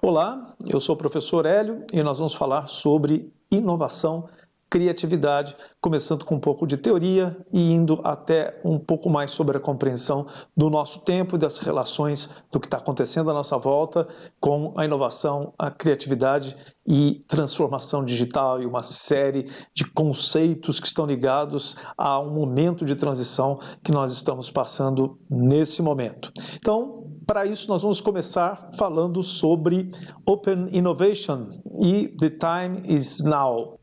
Olá, eu sou o professor Hélio e nós vamos falar sobre inovação, criatividade, começando com um pouco de teoria e indo até um pouco mais sobre a compreensão do nosso tempo e das relações do que está acontecendo à nossa volta com a inovação, a criatividade e transformação digital e uma série de conceitos que estão ligados a um momento de transição que nós estamos passando nesse momento. Então, para isso, nós vamos começar falando sobre Open Innovation e The Time is Now.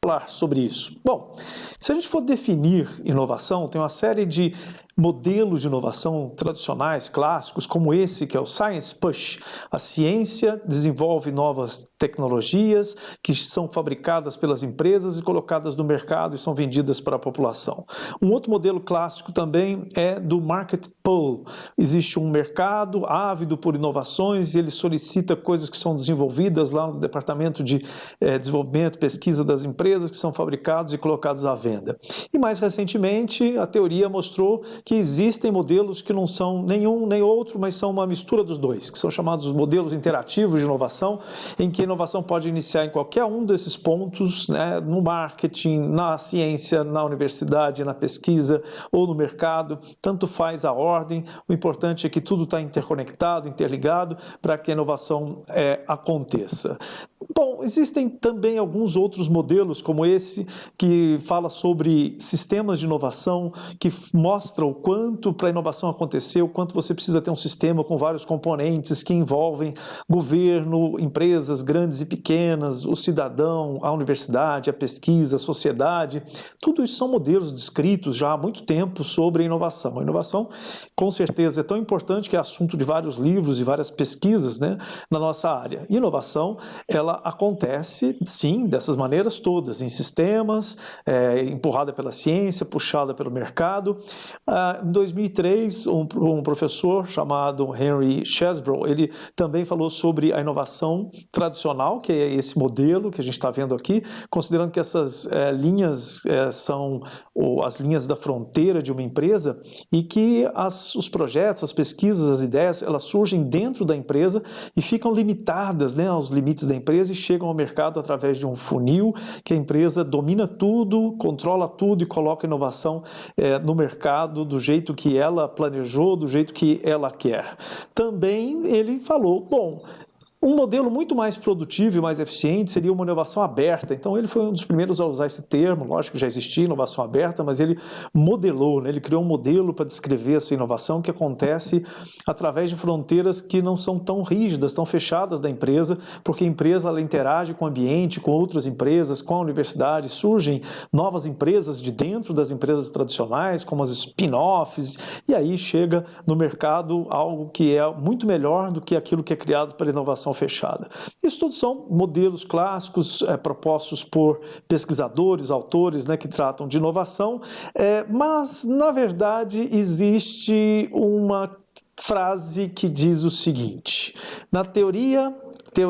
Falar sobre isso. Bom, se a gente for definir inovação, tem uma série de modelos de inovação tradicionais, clássicos, como esse, que é o Science Push. A ciência desenvolve novas tecnologias que são fabricadas pelas empresas e colocadas no mercado e são vendidas para a população. Um outro modelo clássico também é do Market Pull. Existe um mercado ávido por inovações e ele solicita coisas que são desenvolvidas lá no departamento de desenvolvimento, pesquisa das empresas que são fabricados e colocados à venda. E mais recentemente, a teoria mostrou que existem modelos que não são nenhum nem outro, mas são uma mistura dos dois, que são chamados modelos interativos de inovação, em que a inovação pode iniciar em qualquer um desses pontos, né, no marketing, na ciência, na universidade, na pesquisa ou no mercado, tanto faz a ordem, o importante é que tudo está interconectado, interligado, para que a inovação aconteça. Bom, existem também alguns outros modelos como esse, que fala sobre sistemas de inovação, que mostra o quanto para a inovação acontecer, o quanto você precisa ter um sistema com vários componentes que envolvem governo, empresas grandes e pequenas, o cidadão, a universidade, a pesquisa, a sociedade. Tudo isso são modelos descritos já há muito tempo sobre a inovação. A inovação, com certeza, é tão importante que é assunto de vários livros e várias pesquisas, né, na nossa área. Inovação, ela acontece, sim, dessas maneiras todas, em sistemas, empurrada pela ciência, puxada pelo mercado. Em 2003, um professor chamado Henry Chesbrough, ele também falou sobre a inovação tradicional, que é esse modelo que a gente está vendo aqui, considerando que essas linhas são as linhas da fronteira de uma empresa e que os projetos, as pesquisas, as ideias, elas surgem dentro da empresa e ficam limitadas, né, aos limites da empresa e chegam ao mercado através de um funil que a empresa domina tudo, controla tudo e coloca a inovação no mercado do jeito que ela planejou, do jeito que ela quer. Também ele falou, bom, um modelo muito mais produtivo e mais eficiente seria uma inovação aberta. Então ele foi um dos primeiros a usar esse termo, lógico que já existia inovação aberta, mas ele modelou, né? Ele criou um modelo para descrever essa inovação que acontece através de fronteiras que não são tão rígidas, tão fechadas da empresa, porque a empresa ela interage com o ambiente, com outras empresas, com a universidade, surgem novas empresas de dentro das empresas tradicionais, como as spin-offs, e aí chega no mercado algo que é muito melhor do que aquilo que é criado pela inovação fechada. Isso tudo são modelos clássicos propostos por pesquisadores, autores, né, que tratam de inovação, mas na verdade existe uma frase que diz o seguinte: na teoria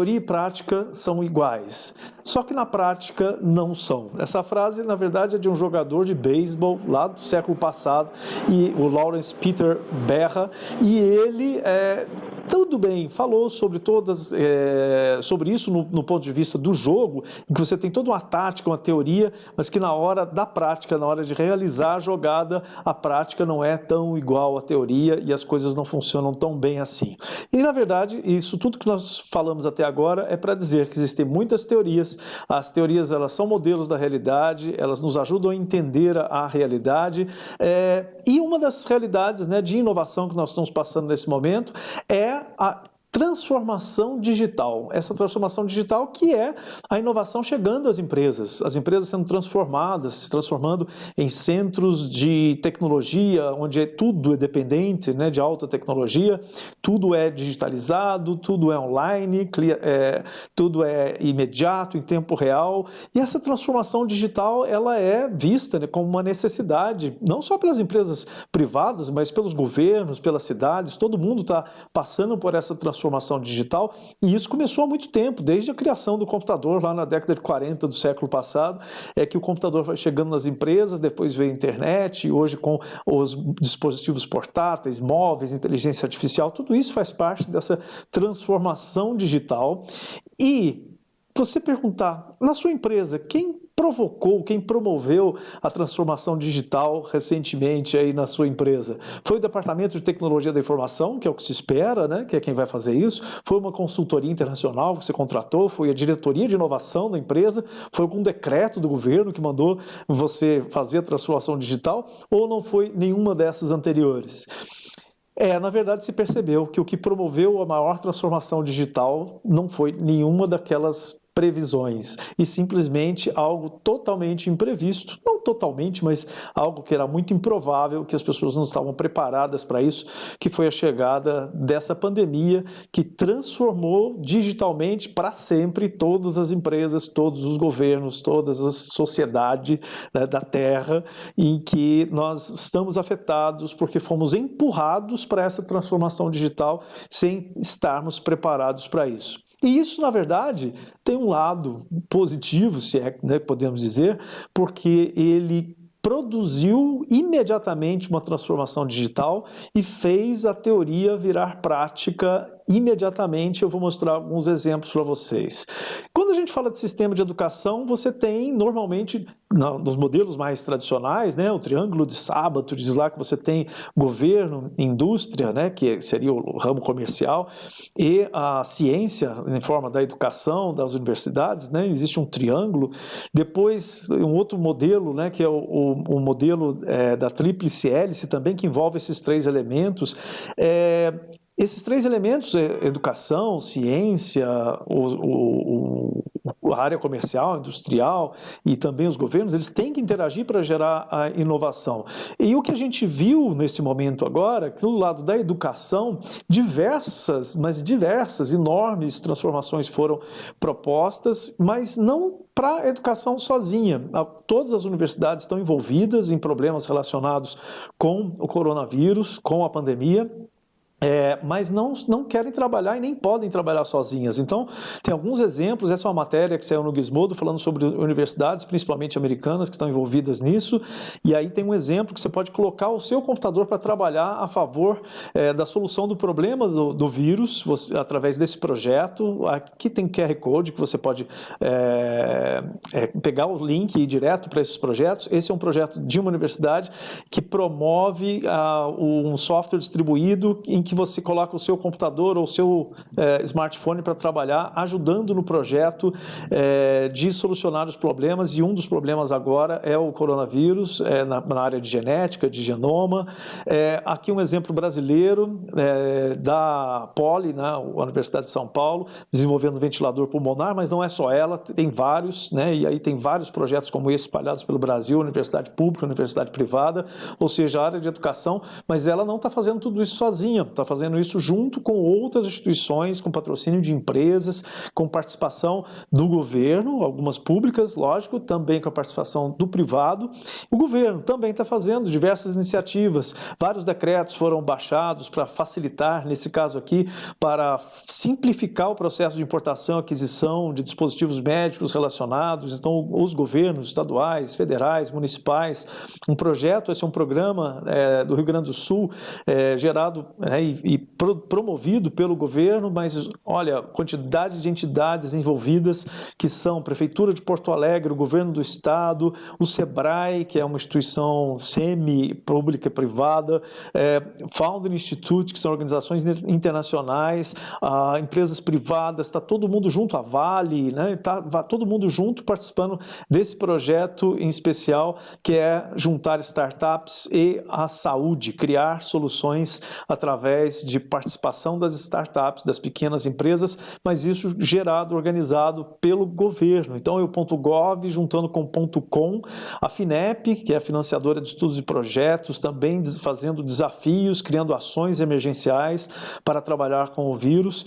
e prática são iguais, só que na prática não são. Essa frase, na verdade, é de um jogador de beisebol lá do século passado, e o Lawrence Peter Berra, e ele tudo bem, falou sobre sobre isso no ponto de vista do jogo, em que você tem toda uma tática, uma teoria, mas que na hora da prática, na hora de realizar a jogada, a prática não é tão igual à teoria e as coisas não funcionam tão bem assim. E na verdade, isso tudo que nós falamos até agora é para dizer que existem muitas teorias. As teorias, elas são modelos da realidade, elas nos ajudam a entender a realidade, e uma das realidades, né, de inovação que nós estamos passando nesse momento é a transformação digital. Essa transformação digital que é a inovação chegando às empresas, as empresas sendo transformadas, se transformando em centros de tecnologia, onde tudo é dependente, né, de alta tecnologia, tudo é digitalizado, tudo é online, tudo é imediato, em tempo real, e essa transformação digital ela é vista, né, como uma necessidade, não só pelas empresas privadas, mas pelos governos, pelas cidades, todo mundo está passando por essa transformação transformação digital, e isso começou há muito tempo, desde a criação do computador lá na década de 40 do século passado, é que o computador vai chegando nas empresas, depois veio a internet, e hoje com os dispositivos portáteis, móveis, inteligência artificial, tudo isso faz parte dessa transformação digital. E você perguntar, na sua empresa, quem provocou, quem promoveu a transformação digital recentemente aí na sua empresa? Foi o Departamento de Tecnologia da Informação, que é o que se espera, né? Que é quem vai fazer isso? Foi uma consultoria internacional que você contratou? Foi a diretoria de inovação da empresa? Foi algum decreto do governo que mandou você fazer a transformação digital? Ou não foi nenhuma dessas anteriores? Na verdade, se percebeu que o que promoveu a maior transformação digital não foi nenhuma daquelas previsões, e simplesmente algo totalmente imprevisto, não totalmente, mas algo que era muito improvável, que as pessoas não estavam preparadas para isso, que foi a chegada dessa pandemia que transformou digitalmente para sempre todas as empresas, todos os governos, toda a sociedade, né, da Terra, em que nós estamos afetados porque fomos empurrados para essa transformação digital sem estarmos preparados para isso. E isso, na verdade, tem um lado positivo, se é, né, podemos dizer, porque ele produziu imediatamente uma transformação digital e fez a teoria virar prática imediatamente. Eu vou mostrar alguns exemplos para vocês. Quando a gente fala de sistema de educação, você tem normalmente, nos modelos mais tradicionais, né, o triângulo de Sábato diz lá que você tem governo, indústria, né, que seria o ramo comercial, e a ciência em forma da educação, das universidades, né, existe um triângulo. Depois, um outro modelo, né, que é o modelo da tríplice hélice também, que envolve esses três elementos. Esses três elementos, educação, ciência, a área comercial, industrial e também os governos, eles têm que interagir para gerar a inovação. E o que a gente viu nesse momento agora, que do lado da educação, diversas, enormes transformações foram propostas, mas não para a educação sozinha. Todas as universidades estão envolvidas em problemas relacionados com o coronavírus, com a pandemia. Mas não querem trabalhar e nem podem trabalhar sozinhas. Então, tem alguns exemplos. Essa é uma matéria que saiu no Gizmodo falando sobre universidades, principalmente americanas, que estão envolvidas nisso. E aí tem um exemplo que você pode colocar o seu computador para trabalhar a favor da solução do problema do vírus, através desse projeto. Aqui tem QR Code que você pode pegar o link e ir direto para esses projetos. Esse é um projeto de uma universidade que promove um software distribuído em que você coloca o seu computador ou o seu smartphone para trabalhar, ajudando no projeto de solucionar os problemas, e um dos problemas agora é o coronavírus, na área de genética, de genoma. Aqui um exemplo brasileiro da Poli, né, a Universidade de São Paulo, desenvolvendo ventilador pulmonar, mas não é só ela, tem vários, né, e aí tem vários projetos como esse espalhados pelo Brasil, universidade pública, universidade privada, ou seja, a área de educação, mas ela não está fazendo tudo isso sozinha, está fazendo isso junto com outras instituições, com patrocínio de empresas, com participação do governo, algumas públicas, lógico, também com a participação do privado. O governo também está fazendo diversas iniciativas, vários decretos foram baixados para facilitar, nesse caso aqui, para simplificar o processo de importação e aquisição de dispositivos médicos relacionados. Então, os governos estaduais, federais, municipais, um projeto, esse é um programa do Rio Grande do Sul, gerado e promovido pelo governo, mas olha, quantidade de entidades envolvidas, que são Prefeitura de Porto Alegre, o Governo do Estado, o SEBRAE, que é uma instituição semi-pública e privada, Founder Institute, que são organizações internacionais, empresas privadas, está todo mundo junto, a Vale, né? Tá todo mundo junto participando desse projeto em especial, que é juntar startups e a saúde, criar soluções através de participação das startups, das pequenas empresas, mas isso gerado, organizado pelo governo. Então, é o .gov juntando com o .com, a FINEP, que é a financiadora de estudos e projetos, também fazendo desafios, criando ações emergenciais para trabalhar com o vírus.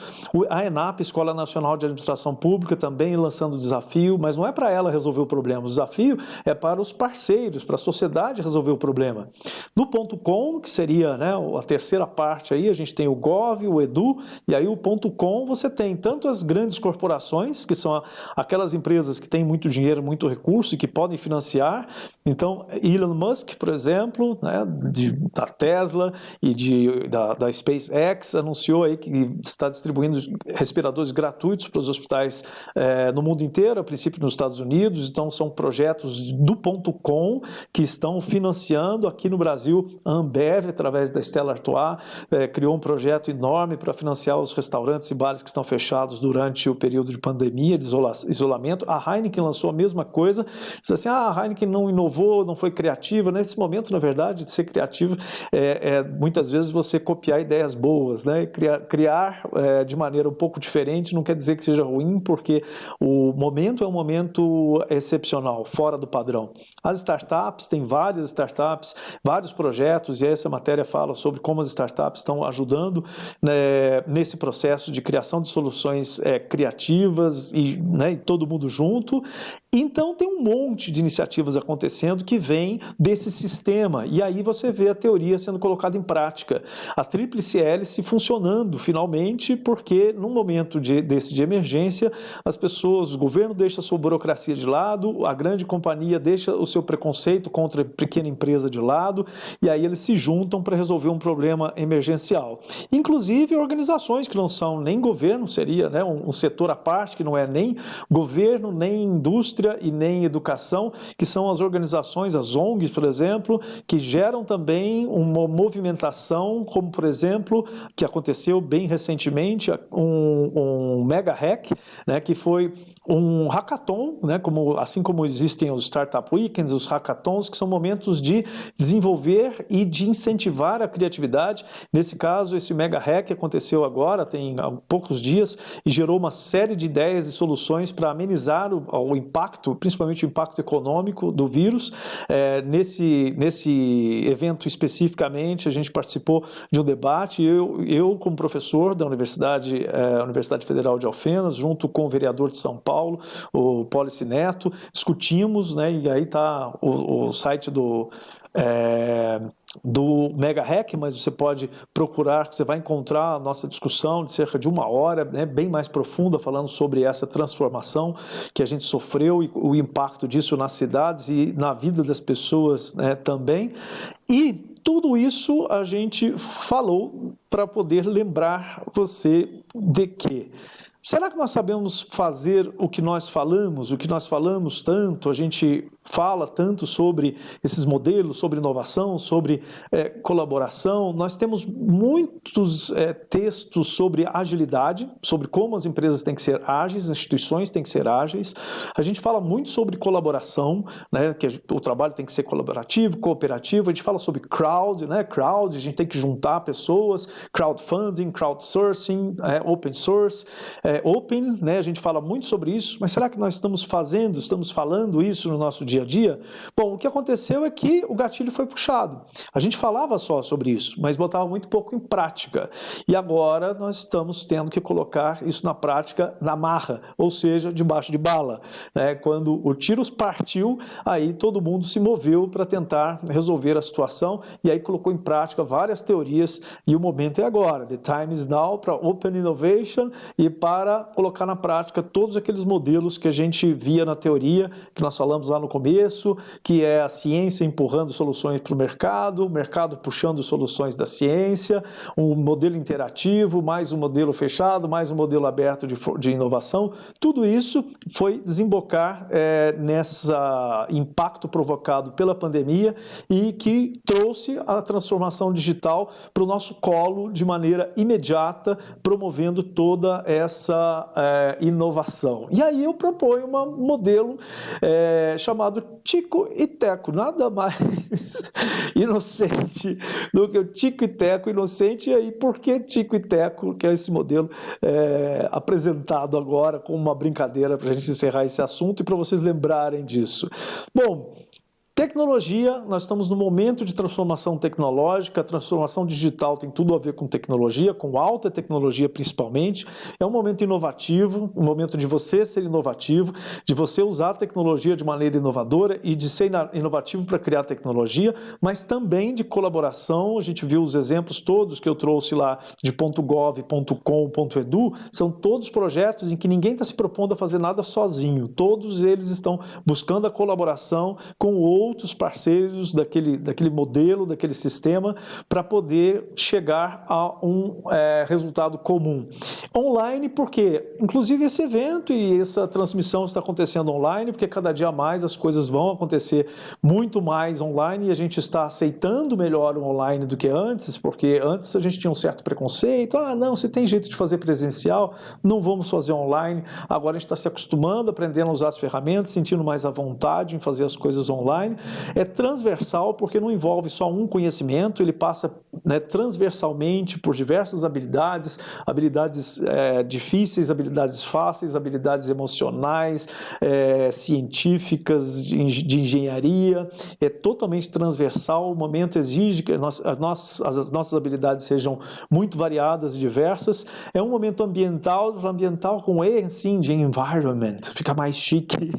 A ENAP, Escola Nacional de Administração Pública, também lançando desafio, mas não é para ela resolver o problema, o desafio é para os parceiros, para a sociedade resolver o problema. No .com, que seria, né, a terceira parte aí, aí, a gente tem o Gov, o Edu, e aí o .com você tem tanto as grandes corporações, que são aquelas empresas que têm muito dinheiro, muito recurso e que podem financiar. Então, Elon Musk, por exemplo, né, da Tesla e da SpaceX, anunciou aí que está distribuindo respiradores gratuitos para os hospitais no mundo inteiro, a princípio nos Estados Unidos. Então, são projetos do .com que estão financiando. Aqui no Brasil, a Ambev, através da Stella Artois, criou um projeto enorme para financiar os restaurantes e bares que estão fechados durante o período de pandemia, de isolamento. A Heineken lançou a mesma coisa. Diz assim, a Heineken não inovou, não foi criativa. Nesse momento, na verdade, de ser criativo, muitas vezes você copiar ideias boas, né? Criar de maneira um pouco diferente não quer dizer que seja ruim, porque o momento é um momento excepcional, fora do padrão. As startups, tem várias startups, vários projetos, e essa matéria fala sobre como as startups estão ajudando, né, nesse processo de criação de soluções criativas e todo mundo junto. Então tem um monte de iniciativas acontecendo que vem desse sistema, e aí você vê a teoria sendo colocada em prática. A tríplice hélice funcionando finalmente, porque num momento desse de emergência, as pessoas, o governo deixa a sua burocracia de lado, a grande companhia deixa o seu preconceito contra a pequena empresa de lado, e aí eles se juntam para resolver um problema emergencial. Inclusive organizações que não são nem governo, seria um setor à parte, que não é nem governo, nem indústria e nem educação, que são as organizações, as ONGs, por exemplo, que geram também uma movimentação, como, por exemplo, que aconteceu bem recentemente, um mega hack, né, que foi um hackathon, né, assim como existem os Startup Weekends, os hackathons, que são momentos de desenvolver e de incentivar a criatividade. Nesse caso, esse mega hack aconteceu agora, tem poucos dias, e gerou uma série de ideias e soluções para amenizar o impacto, principalmente o impacto econômico do vírus. Nesse evento especificamente, a gente participou de um debate, eu como professor da Universidade Federal de Alfenas, junto com o vereador de São Paulo, o Polici Neto, discutimos, né, e aí está o site do Mega Hack, mas você pode procurar, que você vai encontrar a nossa discussão de cerca de 1 hora, né, bem mais profunda, falando sobre essa transformação que a gente sofreu e o impacto disso nas cidades e na vida das pessoas, né, também. E tudo isso a gente falou para poder lembrar você de que será que nós sabemos fazer o que nós falamos tanto, a gente fala tanto sobre esses modelos, sobre inovação, sobre colaboração. Nós temos muitos textos sobre agilidade, sobre como as empresas têm que ser ágeis, as instituições têm que ser ágeis. A gente fala muito sobre colaboração, né, que o trabalho tem que ser colaborativo, cooperativo. A gente fala sobre crowd, né, a gente tem que juntar pessoas, crowdfunding, crowdsourcing, open source, open, né, a gente fala muito sobre isso, mas será que nós estamos falando isso no nosso dia a dia? Bom, o que aconteceu é que o gatilho foi puxado. A gente falava só sobre isso, mas botava muito pouco em prática. E agora nós estamos tendo que colocar isso na prática, na marra, ou seja, debaixo de bala, né? Quando o tiro partiu, aí todo mundo se moveu para tentar resolver a situação e aí colocou em prática várias teorias, e o momento é agora. The time is now para Open Innovation e para colocar na prática todos aqueles modelos que a gente via na teoria, que nós falamos lá no começo, que é a ciência empurrando soluções para o mercado puxando soluções da ciência, um modelo interativo, mais um modelo fechado, mais um modelo aberto de inovação. Tudo isso foi desembocar nesse impacto provocado pela pandemia e que trouxe a transformação digital para o nosso colo de maneira imediata, promovendo toda essa inovação. E aí eu proponho um modelo chamado Tico e Teco, nada mais inocente do que o Tico e Teco inocente. E aí, por que Tico e Teco, que é esse modelo apresentado agora como uma brincadeira para a gente encerrar esse assunto e para vocês lembrarem disso? Bom, Tecnologia, nós estamos no momento de transformação tecnológica, a transformação digital tem tudo a ver com tecnologia, com alta tecnologia principalmente. É um momento inovativo, um momento de você ser inovativo, de você usar a tecnologia de maneira inovadora e de ser inovativo para criar tecnologia, mas também de colaboração. A gente viu os exemplos todos que eu trouxe lá de .gov, .com, .edu, são todos projetos em que ninguém está se propondo a fazer nada sozinho. Todos eles estão buscando a colaboração com outros parceiros daquele modelo, daquele sistema, para poder chegar a um resultado comum. Online, porque inclusive esse evento e essa transmissão está acontecendo online, porque cada dia mais as coisas vão acontecer muito mais online e a gente está aceitando melhor o online do que antes, porque antes a gente tinha um certo preconceito, não, se tem jeito de fazer presencial, não vamos fazer online. Agora a gente está se acostumando, aprendendo a usar as ferramentas, sentindo mais à vontade em fazer as coisas online. É transversal porque não envolve só um conhecimento, ele passa transversalmente por diversas habilidades, difíceis, habilidades fáceis, habilidades emocionais, científicas, de engenharia, é totalmente transversal. O momento exige que as nossas habilidades sejam muito variadas e diversas. É um momento ambiental com E, sim, de environment, fica mais chique.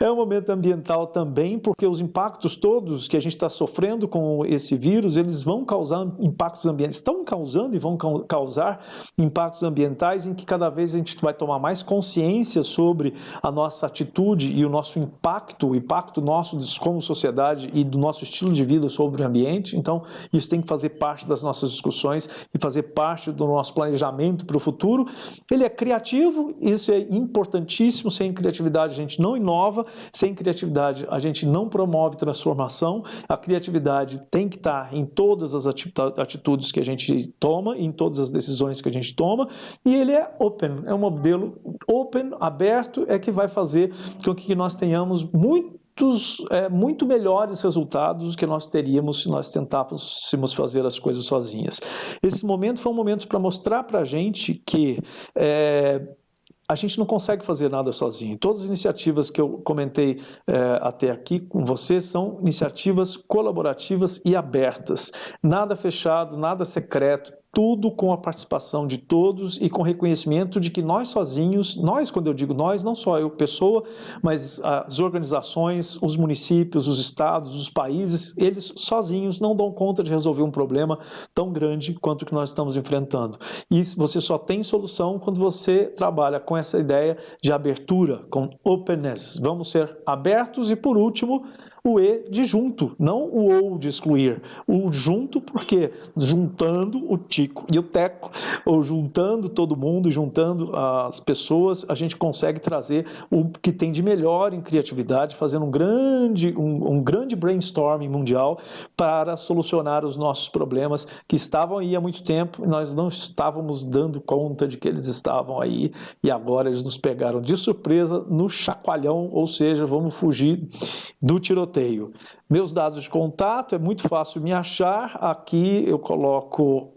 É um momento ambiental também, porque os impactos todos que a gente está sofrendo com esse vírus, eles vão causar impactos ambientais, estão causando e vão causar impactos ambientais em que cada vez a gente vai tomar mais consciência sobre a nossa atitude e o nosso impacto, o impacto nosso como sociedade e do nosso estilo de vida sobre o ambiente. Então, isso tem que fazer parte das nossas discussões e fazer parte do nosso planejamento para o futuro. Ele é criativo, isso é importantíssimo. Sem criatividade a gente não inova. Sem criatividade, a gente não promove transformação. A criatividade tem que estar em todas as atitudes que a gente toma, em todas as decisões que a gente toma, e ele é open, é um modelo open, aberto, é que vai fazer com que nós tenhamos muito melhores resultados do que nós teríamos se nós tentássemos fazer as coisas sozinhas. Esse momento foi um momento para mostrar para a gente que a gente não consegue fazer nada sozinho. Todas as iniciativas que eu comentei até aqui com você são iniciativas colaborativas e abertas. Nada fechado, nada secreto, tudo com a participação de todos e com reconhecimento de que nós sozinhos, quando eu digo nós, não só eu, pessoa, mas as organizações, os municípios, os estados, os países, eles sozinhos não dão conta de resolver um problema tão grande quanto o que nós estamos enfrentando. E você só tem solução quando você trabalha com essa ideia de abertura, com openness. Vamos ser abertos e, por último, o E de junto, não o ou de excluir. O junto, porque juntando o Tico e o Teco, ou juntando todo mundo, juntando as pessoas, a gente consegue trazer o que tem de melhor em criatividade, fazendo um grande brainstorming mundial para solucionar os nossos problemas que estavam aí há muito tempo e nós não estávamos dando conta de que eles estavam aí e agora eles nos pegaram de surpresa no chacoalhão, ou seja, vamos fugir do tiroteio. Meus dados de contato, é muito fácil me achar. Aqui eu coloco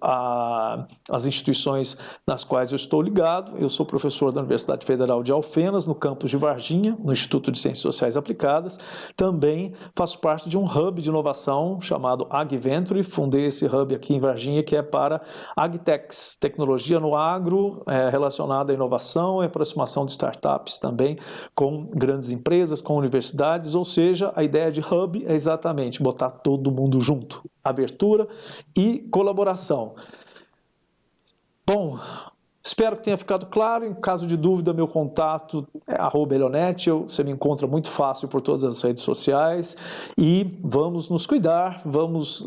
as instituições nas quais eu estou ligado. Eu sou professor da Universidade Federal de Alfenas, no campus de Varginha, no Instituto de Ciências Sociais Aplicadas. Também faço parte de um hub de inovação chamado AgVenture. Fundei esse hub aqui em Varginha, que é para AgTechs, tecnologia no agro, relacionada à inovação e aproximação de startups também com grandes empresas, com universidades, ou seja, a ideia de hub é exatamente botar todo mundo junto, abertura e colaboração. Bom, espero que tenha ficado claro. Em caso de dúvida, meu contato é @elionet. Você me encontra muito fácil por todas as redes sociais. E vamos nos cuidar, vamos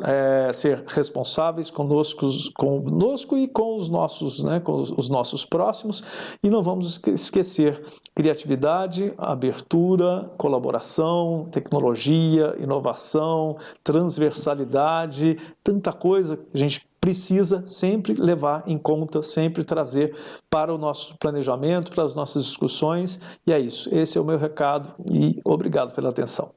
ser responsáveis conosco e com os nossos próximos. E não vamos esquecer criatividade, abertura, colaboração, tecnologia, inovação, transversalidade, tanta coisa que a gente precisa sempre levar em conta, sempre trazer para o nosso planejamento, para as nossas discussões. E é isso. Esse é o meu recado e obrigado pela atenção.